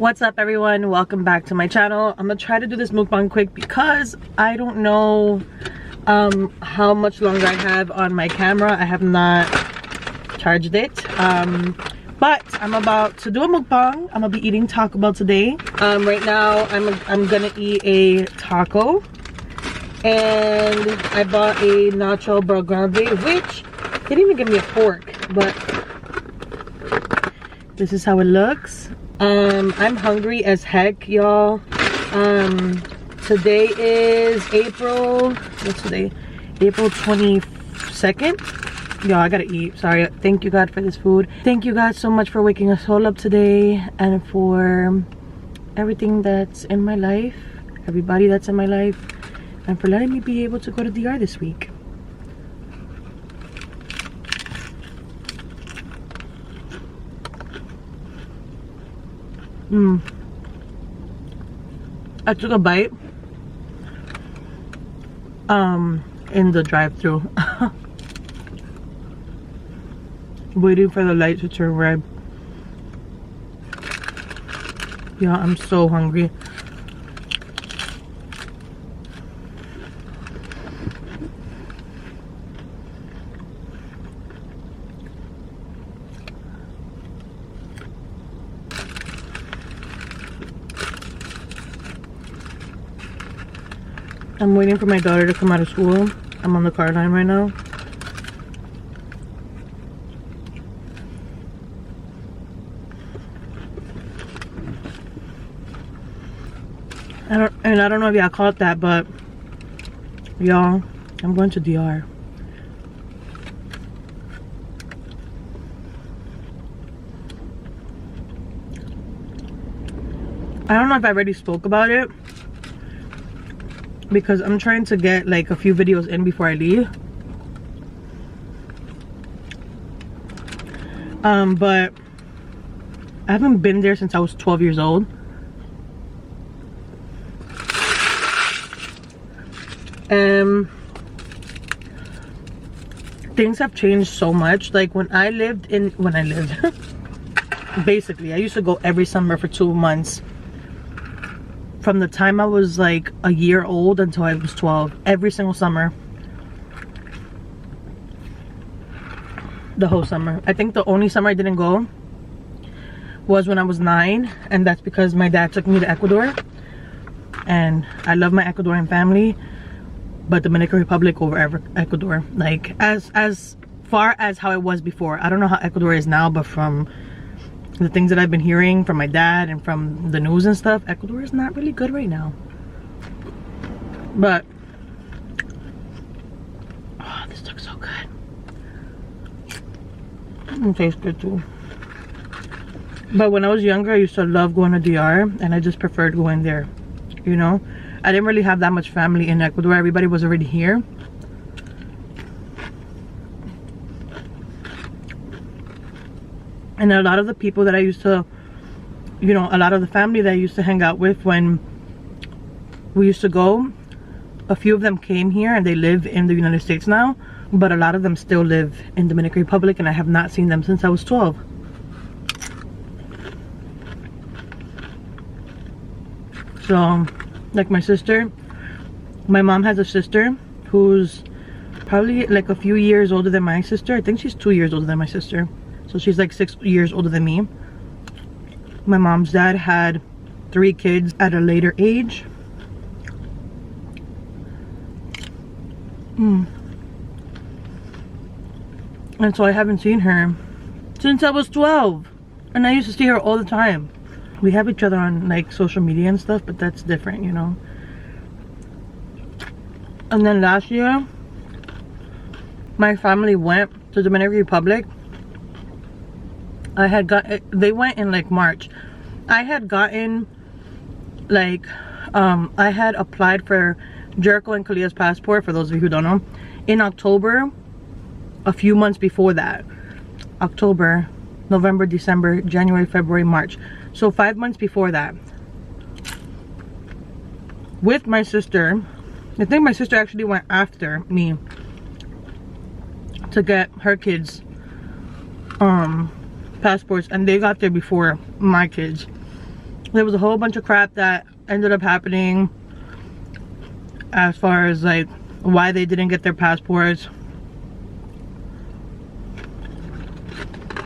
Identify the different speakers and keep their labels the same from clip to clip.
Speaker 1: What's up everyone, welcome back to my channel. I'm gonna try to do this mukbang quick because I don't know how much longer I have on my camera. I have not charged it, but I'm about to do a mukbang. I'm gonna be eating Taco Bell today. Right now I'm gonna eat a taco, and I bought a nacho grande, which they didn't even give me a fork, but this is how it looks. I'm hungry as heck, y'all. Today is what's today? April 22nd. Y'all, I gotta eat. Sorry. Thank you God for this food. Thank you God so much for waking us all up today, and for everything that's in my life, everybody that's in my life, and for letting me be able to go to DR this week. I took a bite in the drive-thru waiting for the light to turn red. Yeah, I'm so hungry. I'm waiting for my daughter to come out of school. I'm on the car line right now. I don't know if y'all caught that, but y'all, I'm going to DR. I don't know if I already spoke about it, because I'm trying to get like a few videos in before I leave. But I haven't been there since I was 12 years old. Things have changed so much. Like when I lived basically I used to go every summer for 2 months. From the time I was like a year old until I was 12, every single summer. The whole summer. I think the only summer I didn't go was when I was 9, and that's because my dad took me to Ecuador. And I love my Ecuadorian family, but Dominican Republic over Ecuador. Like as far as how it was before. I don't know how Ecuador is now, but from the things that I've been hearing from my dad and from the news and stuff, Ecuador is not really good right now. But oh, this looks so good. It tastes good too. But when I was younger, I used to love going to DR, and I just preferred going there. You know, I didn't really have that much family in Ecuador. Everybody was already here. And a lot of the people that I used to, you know, a lot of the family that I used to hang out with when we used to go, a few of them came here and they live in the United States now, but a lot of them still live in Dominican Republic, and I have not seen them since I was 12. So, like my sister, my mom has a sister who's probably like a few years older than my sister. I think she's 2 years older than my sister. So she's like 6 years older than me. My mom's dad had 3 kids at a later age. And so I haven't seen her since I was 12. And I used to see her all the time. We have each other on like social media and stuff, but that's different, you know. And then last year, my family went to Dominican Republic. They went in like March. I had gotten like I had applied for Jericho and Kalia's passport, for those of you who don't know, in October, a few months before that. October, November, December, January, February, March. So 5 months before that. With my sister. I think my sister actually went after me to get her kids passports, and they got there before my kids. there was a whole bunch of crap that ended up happening as far as like why they didn't get their passports.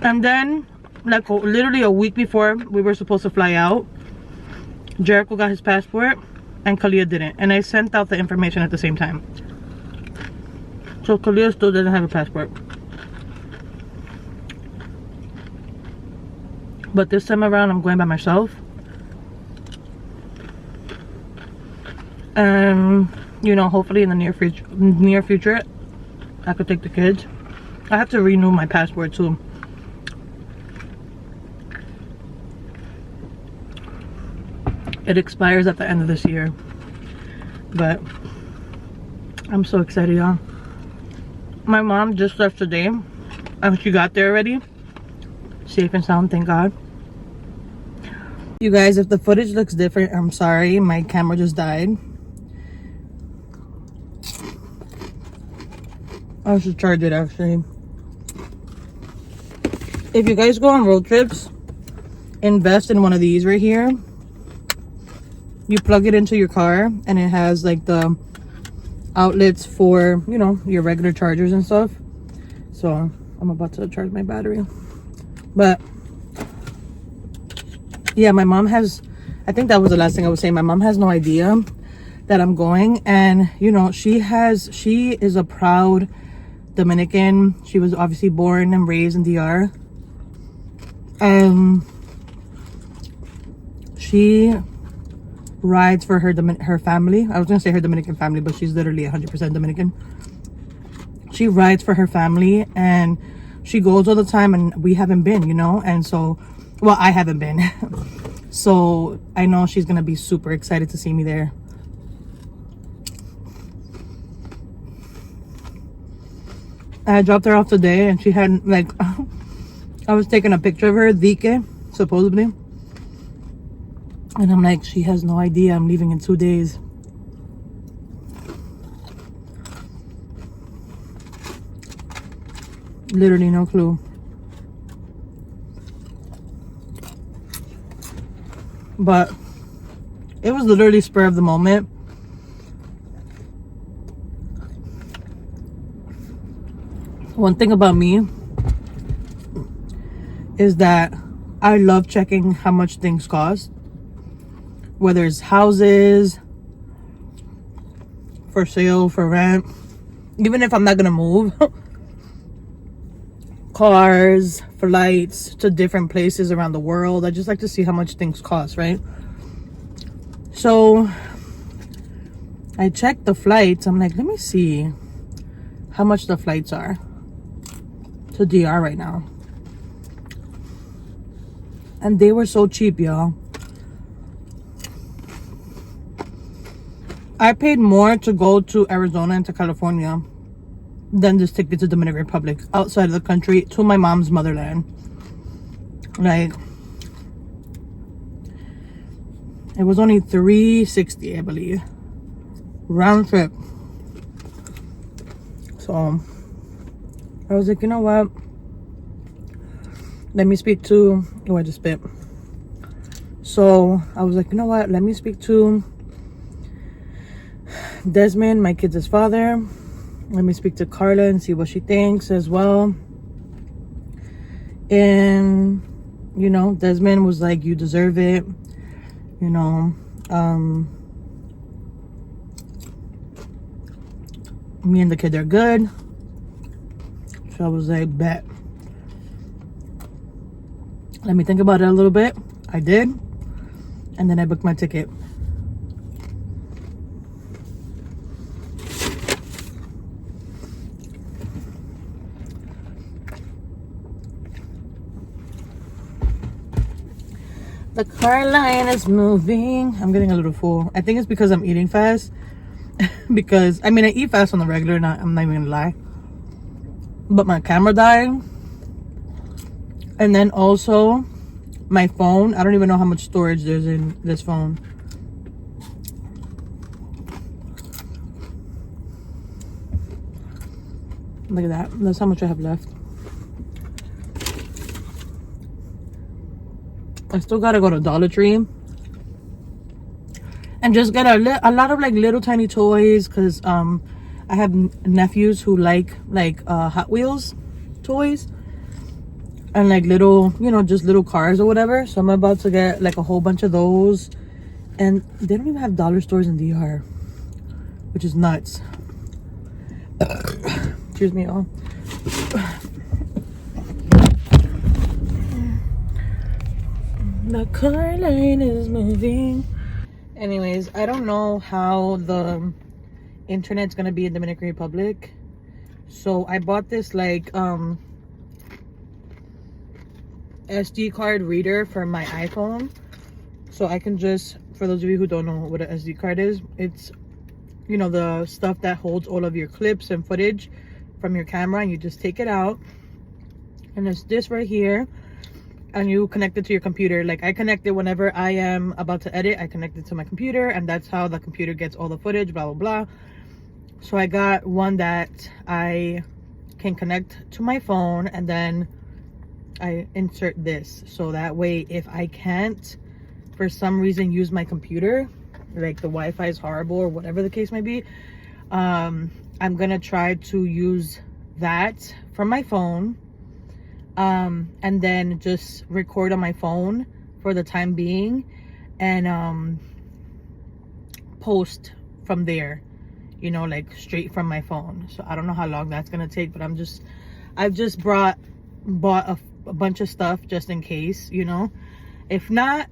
Speaker 1: And then like literally a week before we were supposed to fly out, Jericho got his passport and Kalia didn't, and I sent out the information at the same time. So Kalia still doesn't have a passport. But this time around I'm going by myself. And you know, hopefully in the near future I could take the kids. I have to renew my passport too. It expires at the end of this year. But I'm so excited, y'all. My mom just left today and she got there already. Safe and sound, thank God. You guys, if the footage looks different, I'm sorry. My camera just died. I should charge it actually. If you guys go on road trips, invest in one of these right here. You plug it into your car and it has like the outlets for, you know, your regular chargers and stuff. So I'm about to charge my battery. But yeah, my mom has, I think that was the last thing I was saying. My mom has no idea that I'm going, and you know, she is a proud Dominican. She was obviously born and raised in DR. She rides for her family. I was gonna say her Dominican family, but she's literally 100% Dominican. She rides for her family and she goes all the time, and we haven't been, you know. And so, well, I haven't been. So I know she's gonna be super excited to see me there. I dropped her off today and she had like I was taking a picture of her, Dike, supposedly. And I'm like, she has no idea I'm leaving in 2 days. Literally no clue. But it was literally spur of the moment. One thing about me is that I love checking how much things cost. Whether it's houses, for sale, for rent, even if I'm not gonna move. Cars, flights to different places around the world. I just like to see how much things cost, right? So I checked the flights. I'm like, let me see how much the flights are to DR right now. And they were so cheap, y'all. I paid more to go to Arizona and to California than this ticket to Dominican Republic, outside of the country, to my mom's motherland. Like, it was only $360, I believe, round trip. So I was like, you know what, let me speak to, oh, I just spit. So I was like, you know what, let me speak to Desmond, my kids' father. Let me speak to Carla and see what she thinks as well. And you know, Desmond was like, you deserve it, you know. Me and the kid are good. So I was like, bet. Let me think about it a little bit. I did, and then I booked my ticket. The car line is moving. I'm getting a little full. I think it's because I'm eating fast. Because, I mean, I eat fast on the regular, I'm not even gonna lie. But my camera died. And then also, my phone. I don't even know how much storage there's in this phone. Look at that. That's how much I have left. I still gotta go to Dollar Tree and just get a lot of like little tiny toys, because I have nephews who like Hot Wheels toys and like little, you know, just little cars or whatever. So I'm about to get like a whole bunch of those. And they don't even have dollar stores in DR, which is nuts. Excuse me, y'all. The car lane is moving. Anyways, I don't know how the internet's gonna be in Dominican Republic, so I bought this like SD card reader for my iPhone, so I can just, for those of you who don't know what an SD card is, it's, you know, the stuff that holds all of your clips and footage from your camera, and you just take it out, and it's this right here, and you connect it to your computer. Like I connect it whenever I am about to edit, I connect it to my computer, and that's how the computer gets all the footage, blah blah blah. So I got one that I can connect to my phone, and then I insert this, so that way if I can't for some reason use my computer, like the Wi-Fi is horrible or whatever the case may be, I'm gonna try to use that from my phone, and then just record on my phone for the time being, and post from there, you know, like straight from my phone. So I don't know how long that's gonna take, but I've just bought a bunch of stuff just in case, you know. If not,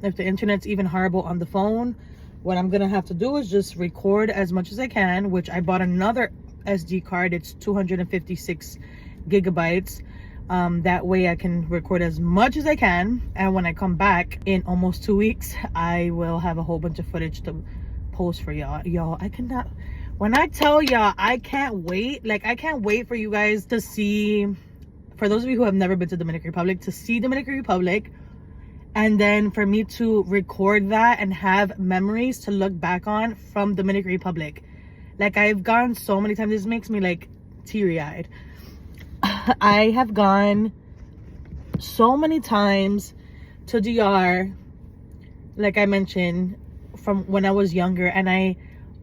Speaker 1: if the internet's even horrible on the phone, what I'm gonna have to do is just record as much as I can, which I bought another SD card. It's 256 gigabytes. That way I can record as much as I can, and when I come back in almost 2 weeks, I will have a whole bunch of footage to post for y'all. I cannot, when I tell y'all, I can't wait. Like I can't wait for you guys to see, for those of you who have never been to Dominican Republic, to see Dominican Republic, and then for me to record that and have memories to look back on from Dominican Republic. Like I've gone so many times, this makes me like teary-eyed. I have gone so many times to DR, like I mentioned, from when I was younger, and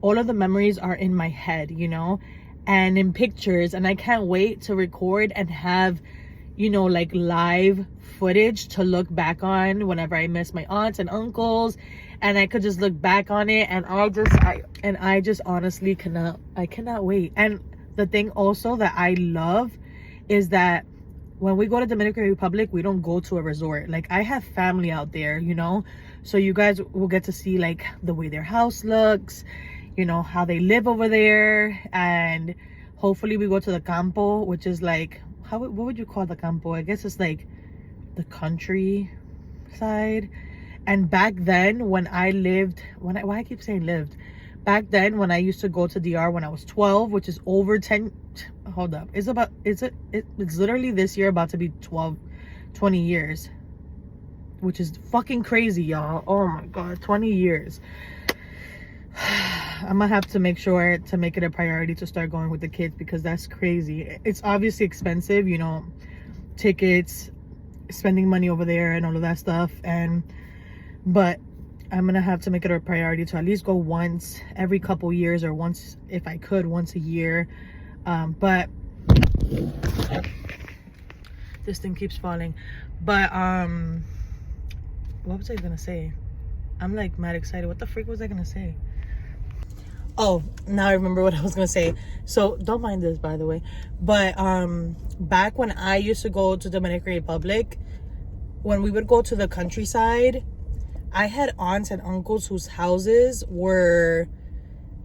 Speaker 1: all of the memories are in my head, you know, and in pictures, and I can't wait to record and have, you know, like live footage to look back on whenever I miss my aunts and uncles, and I could just look back on it, and I just honestly cannot wait. And the thing also that I love is that when we go to Dominican Republic, we don't go to a resort. Like I have family out there, you know, so you guys will get to see like the way their house looks, you know, how they live over there. And hopefully we go to the campo, which is like, what would you call the campo? I guess it's like the country side. And back then when I lived, why I keep saying lived, back then when I used to go to DR when I was 12, which is over 10, hold up, it's literally this year about to be 20 years, which is fucking crazy, y'all. Oh my god, 20 years. I'm gonna have to make sure to make it a priority to start going with the kids, because that's crazy. It's obviously expensive, you know, tickets, spending money over there and all of that stuff, but I'm gonna have to make it a priority to at least go once every couple years, or once, if I could, once a year. But this thing keeps falling. But what was I gonna say? I'm like mad excited. What the freak was I gonna say? Oh, now I remember what I was gonna say. So don't mind this, by the way, but back when I used to go to Dominican Republic, when we would go to the countryside, I had aunts and uncles whose houses were,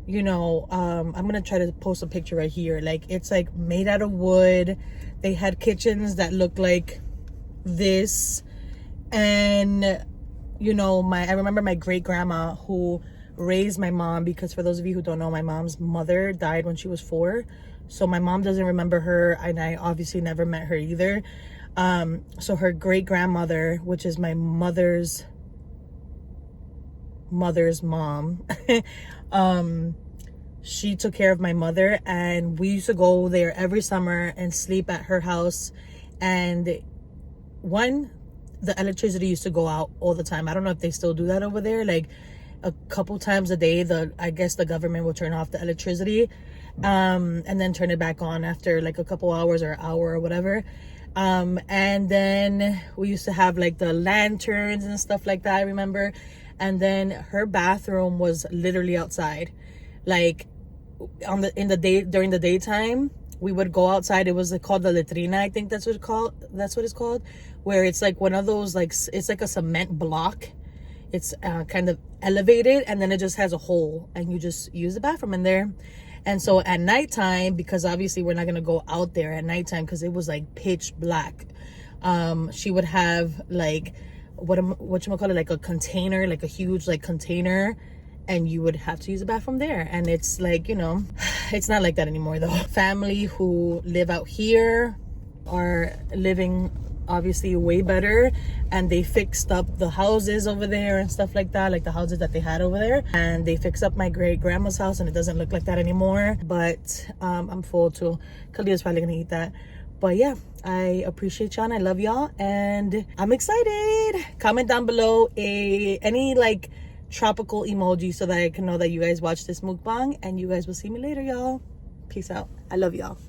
Speaker 1: you know, I'm gonna try to post a picture right here. Like it's like made out of wood. They had kitchens that looked like this, and you know, I remember my great grandma who raised my mom, because for those of you who don't know, my mom's mother died when she was 4, so my mom doesn't remember her, and I obviously never met her either. So her great grandmother, which is my mother's mom, she took care of my mother, and we used to go there every summer and sleep at her house. And the electricity used to go out all the time. I don't know if they still do that over there. Like a couple times a day. I guess the government will turn off the electricity, and then turn it back on after like a couple hours or an hour or whatever. And then we used to have like the lanterns and stuff like that, I remember. And then her bathroom was literally outside, like during the daytime. We would go outside. It was called the latrina, I think that's what it's called, where it's like one of those, like, it's like a cement block. It's kind of elevated, and then it just has a hole, and you just use the bathroom in there. And so at nighttime, because obviously we're not gonna go out there at nighttime because it was like pitch black, she would have like whatchamacallit, like a container, like a huge like container, and you would have to use the bathroom there. And it's like, you know, it's not like that anymore though. Family who live out here are living obviously way better, and they fixed up the houses over there and stuff like that, like the houses that they had over there. And they fixed up my great grandma's house, and it doesn't look like that anymore. But I'm full too. Khalil's probably gonna eat that. But yeah, I appreciate y'all and I love y'all, and I'm excited. Comment down below any like tropical emoji so that I can know that you guys watch this mukbang, and you guys will see me later, y'all. Peace out. I love y'all.